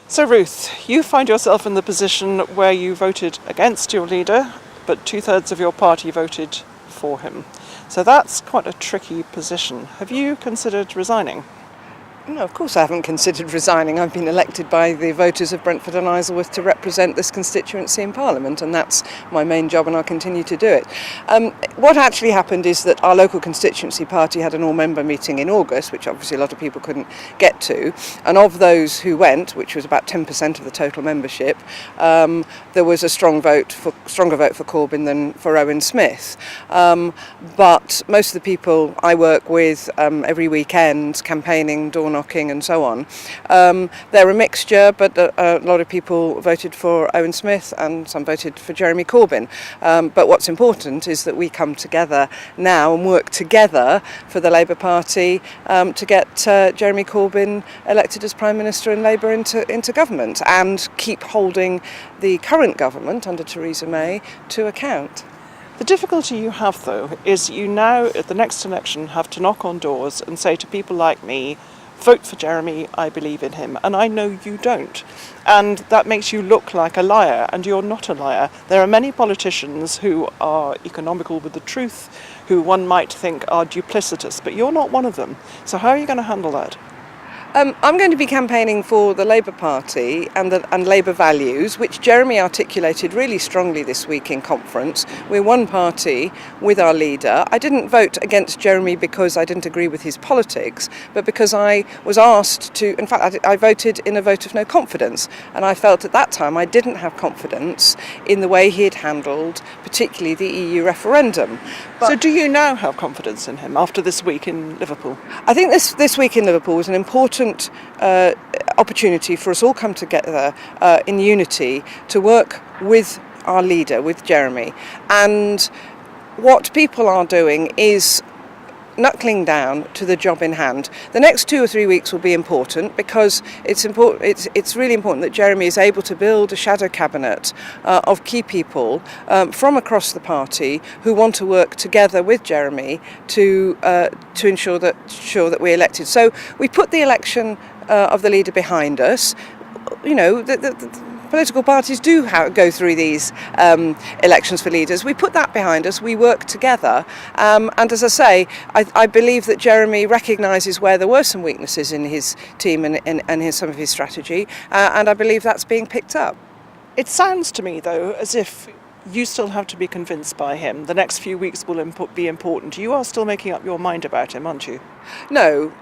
So Ruth, you find yourself in the position where you voted against your leader, but 2/3 of your party voted for him. So that's quite a tricky position. Have you considered resigning? No, of course I haven't considered resigning. I've been elected by the voters of Brentford and Isleworth to represent this constituency in Parliament, and that's my main job, and I'll continue to do it. What actually happened is that our local constituency party had an all-member meeting in August, which obviously a lot of people couldn't get to, and of those who went, which was about 10% of the total membership, there was a stronger vote for Corbyn than for Owen Smith. But most of the people I work with every weekend, campaigning, door knocking and so on, they're a mixture, but a lot of people voted for Owen Smith and some voted for Jeremy Corbyn. But what's important is that we come together now and work together for the Labour Party to get Jeremy Corbyn elected as Prime Minister and Labour into government, and keep holding the current government under Theresa May to account. The difficulty you have, though, is you now, at the next election, have to knock on doors and say to people like me, vote for Jeremy, I believe in him. And I know you don't. And that makes you look like a liar, and you're not a liar. There are many politicians who are economical with the truth, who one might think are duplicitous, but you're not one of them. So how are you going to handle that? I'm going to be campaigning for the Labour Party and Labour values, which Jeremy articulated really strongly this week in conference. We're one party with our leader. I didn't vote against Jeremy because I didn't agree with his politics, but because I was asked to, in fact, I voted in a vote of no confidence, and I felt at that time I didn't have confidence in the way he had handled particularly the EU referendum. So do you now have confidence in him after this week in Liverpool? I think this week in Liverpool was an important opportunity for us all come together in unity to work with our leader, with Jeremy. And what people are doing is knuckling down to the job in hand. The next 2 or 3 weeks will be important because it's really important that Jeremy is able to build a shadow cabinet of key people from across the party who want to work together with Jeremy to ensure that we're elected. So we put the election of the leader behind us. You know, the political parties do go through these elections for leaders. We put that behind us, we work together, and as I say, I believe that Jeremy recognises where there were some weaknesses in his team and some of his strategy, and I believe that's being picked up. It sounds to me, though, as if you still have to be convinced by him. The next few weeks will be important. You are still making up your mind about him, aren't you? No,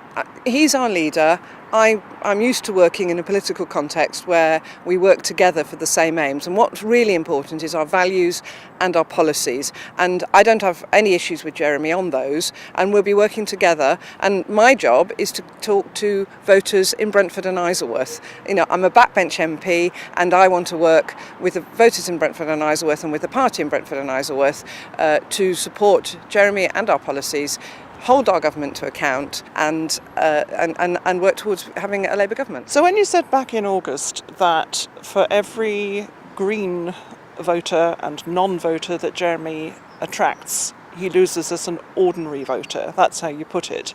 he's our leader. I'm used to working in a political context where we work together for the same aims, and what's really important is our values and our policies, and I don't have any issues with Jeremy on those, and we'll be working together, and my job is to talk to voters in Brentford and Isleworth. You know, I'm a backbench MP, and I want to work with the voters in Brentford and Isleworth and with the party in Brentford and Isleworth to support Jeremy and our policies, hold our government to account, and work towards having a Labour government. So when you said back in August that for every Green voter and non-voter that Jeremy attracts, he loses as an ordinary voter, that's how you put it.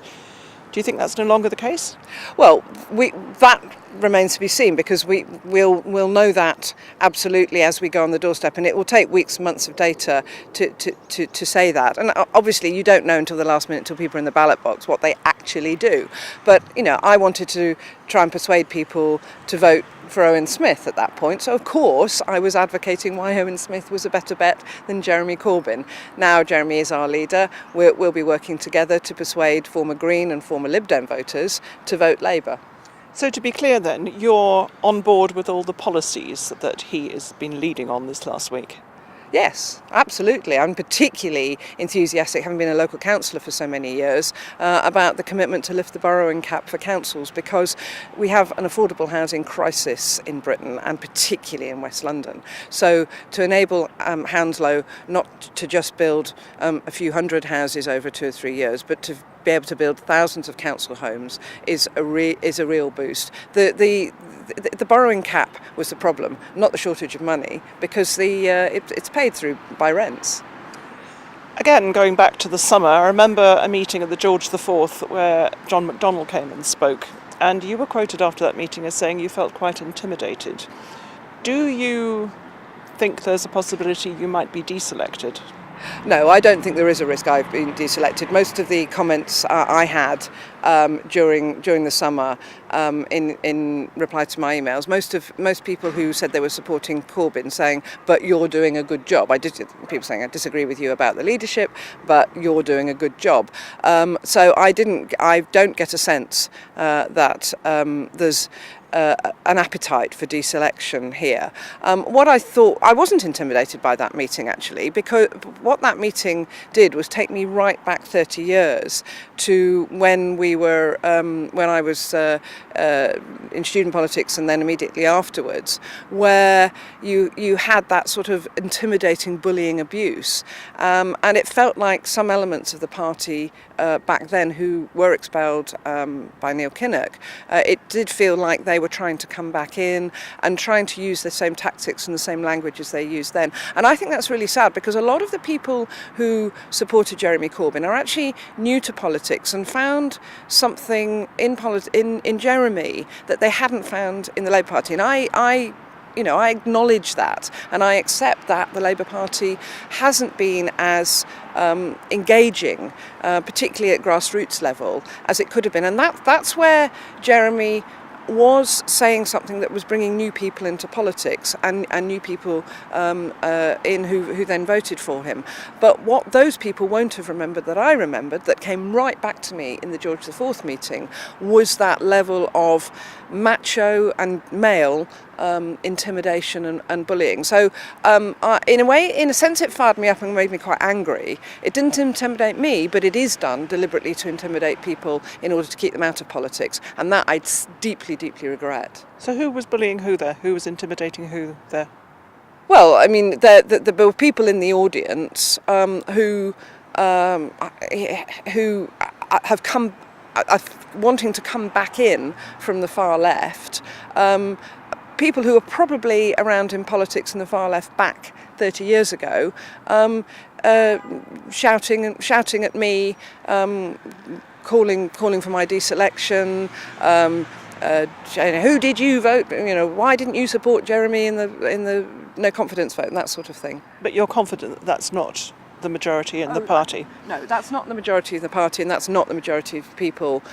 Do you think that's no longer the case? Well, that remains to be seen, because we'll know that absolutely as we go on the doorstep, and it will take weeks, months of data to say that. And obviously you don't know until the last minute, until people are in the ballot box, what they actually do. But, you know, I wanted to try and persuade people to vote for Owen Smith at that point. So of course I was advocating why Owen Smith was a better bet than Jeremy Corbyn. Now Jeremy is our leader. We'll be working together to persuade former Green and former Lib Dem voters to vote Labour. So to be clear then, you're on board with all the policies that he has been leading on this last week? Yes, absolutely. I'm particularly enthusiastic, having been a local councillor for so many years, about the commitment to lift the borrowing cap for councils, because we have an affordable housing crisis in Britain, and particularly in West London. So to enable Hounslow not to just build a few hundred houses over 2 or 3 years, but to be able to build thousands of council homes is a real boost. The borrowing cap was the problem, not the shortage of money, because it's paid through by rents. Again, going back to the summer, I remember a meeting at the George IV where John McDonnell came and spoke, and you were quoted after that meeting as saying you felt quite intimidated. Do you think there's a possibility you might be deselected? No, I don't think there is a risk I've been deselected. Most of the comments I had during the summer in reply to my emails, most people who said they were supporting Corbyn saying, "But you're doing a good job." People saying, "I disagree with you about the leadership, but you're doing a good job." So I don't get a sense that there's an appetite for deselection here. What I thought, I wasn't intimidated by that meeting actually, because what that meeting did was take me right back 30 years to when I was in student politics and then immediately afterwards, where you had that sort of intimidating bullying abuse, and it felt like some elements of the party back then who were expelled by Neil Kinnock, it did feel like they were trying to come back in and trying to use the same tactics and the same language as they used then. And I think that's really sad, because a lot of the people who supported Jeremy Corbyn are actually new to politics and found something in Jeremy that they hadn't found in the Labour Party. And I acknowledge that, and I accept that the Labour Party hasn't been as engaging, particularly at grassroots level, as it could have been. And that's where Jeremy was saying something that was bringing new people into politics and new people in who then voted for him. But what those people won't have remembered that I remembered, that came right back to me in the George IV meeting, was that level of macho and male intimidation and bullying. So in a sense it fired me up and made me quite angry. It didn't intimidate me, but it is done deliberately to intimidate people in order to keep them out of politics, and that I deeply regret. So who was bullying who there? Who was intimidating who there? Well, I mean, there were people in the audience who have come wanting to come back in from the far left. People who were probably around in politics in the far left back 30 years ago, shouting at me, calling for my deselection. Who did you vote? Why didn't you support Jeremy in the no confidence vote and that sort of thing? But you're confident that that's not the majority in the party? No, that's not the majority of the party, and that's not the majority of people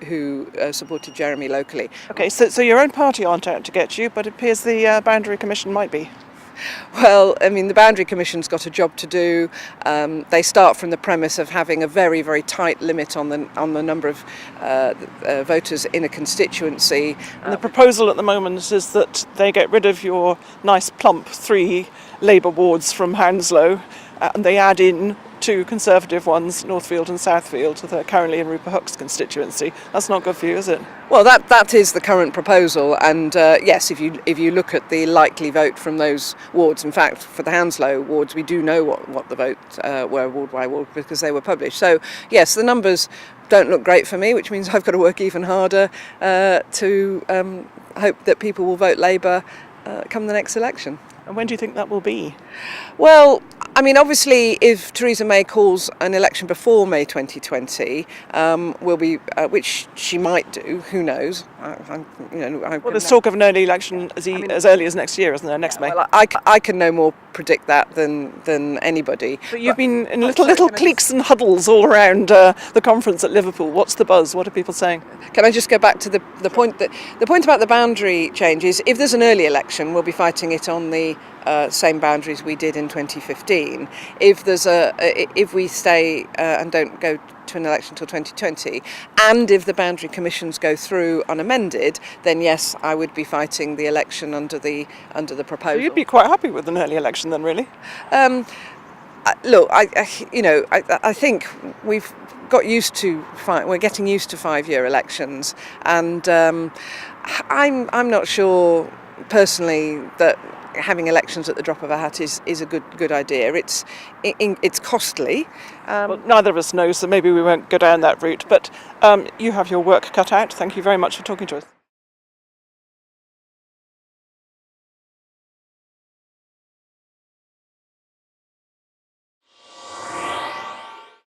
who supported Jeremy locally. Okay, so your own party aren't out to get you, but it appears the Boundary Commission might be. Well, I mean, the Boundary Commission's got a job to do. They start from the premise of having a very, very tight limit on the number of voters in a constituency. And the proposal at the moment is that they get rid of your nice plump 3 Labour wards from Hounslow, and they add in 2 Conservative ones, Northfield and Southfield, that are currently in Rupert Hook's constituency. That's not good for you, is it? Well, that is the current proposal, and yes, if you look at the likely vote from those wards, in fact, for the Hounslow wards, we do know what the votes were ward by ward because they were published. So yes, the numbers don't look great for me, which means I've got to work even harder to hope that people will vote Labour come the next election. And when do you think that will be? Well, I mean, obviously, if Theresa May calls an election before May 2020, which she might do, who knows? Well, there's talk of an early election as early as next year, isn't there? Next May. Well, I can no more predict that than anybody. But you've been in little cliques and huddles all around the conference at Liverpool. What's the buzz? What are people saying? Can I just go back to the point about the boundary changes? If there's an early election, we'll be fighting it on the same boundaries we did in 2015. If we stay and don't go to an election until 2020, and if the boundary commissions go through unamended, then yes, I would be fighting the election under the proposal. So you'd be quite happy with an early election then, really? Look, I think we've got used to we're getting used to 5-year elections, and I'm not sure personally that having elections at the drop of a hat is a good idea. It's costly. Well, neither of us know, so maybe we won't go down that route. But you have your work cut out. Thank you very much for talking to us.